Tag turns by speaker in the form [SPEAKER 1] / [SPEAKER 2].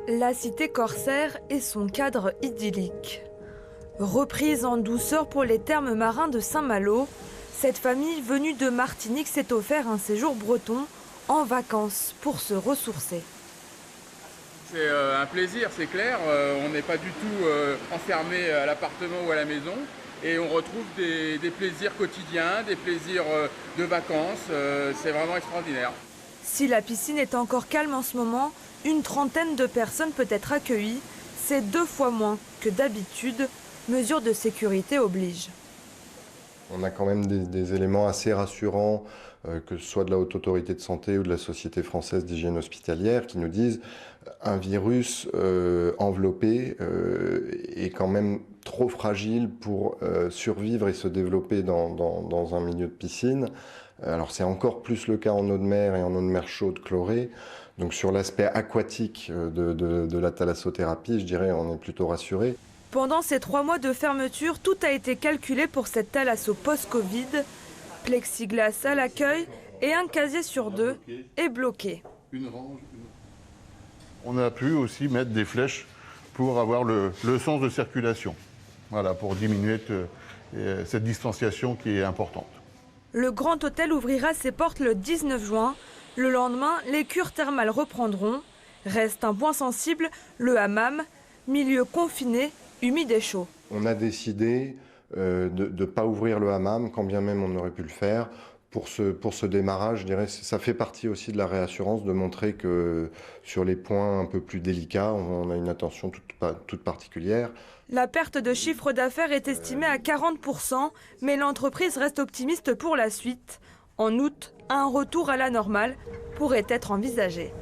[SPEAKER 1] La cité corsaire et son cadre idyllique. Reprise en douceur pour les thermes marins de Saint-Malo, cette famille venue de Martinique s'est offert un séjour breton en vacances pour se ressourcer.
[SPEAKER 2] C'est un plaisir, c'est clair. On n'est pas du tout enfermé à l'appartement ou à la maison. Et on retrouve des plaisirs quotidiens, des plaisirs de vacances. C'est vraiment extraordinaire.
[SPEAKER 1] Si la piscine est encore calme en ce moment, une trentaine de personnes peut être accueillies. C'est 2 fois moins que d'habitude. Mesures de sécurité obligent.
[SPEAKER 3] On a quand même des éléments assez rassurants, que ce soit de la Haute Autorité de Santé ou de la Société française d'hygiène hospitalière, qui nous disent un virus enveloppé est quand même trop fragile pour survivre et se développer dans un milieu de piscine. Alors c'est encore plus le cas en eau de mer et en eau de mer chaude chlorée. Donc sur l'aspect aquatique de la thalassothérapie, je dirais on est plutôt rassuré.
[SPEAKER 1] Pendant ces 3 mois de fermeture, tout a été calculé pour cette thalasso post-Covid. Plexiglas à l'accueil et un casier sur 2 est bloqué.
[SPEAKER 4] On a pu aussi mettre des flèches pour avoir le sens de circulation. Voilà, pour diminuer cette distanciation qui est importante.
[SPEAKER 1] Le Grand Hôtel ouvrira ses portes le 19 juin. Le lendemain, les cures thermales reprendront. Reste un point sensible, le hammam, milieu confiné, humide et chaud.
[SPEAKER 3] On a décidé de ne pas ouvrir le hammam, quand bien même on aurait pu le faire. Pour ce démarrage, je dirais, ça fait partie aussi de la réassurance de montrer que sur les points un peu plus délicats, on a une attention toute particulière.
[SPEAKER 1] La perte de chiffre d'affaires est estimée à 40%, mais l'entreprise reste optimiste pour la suite. En août, un retour à la normale pourrait être envisagé.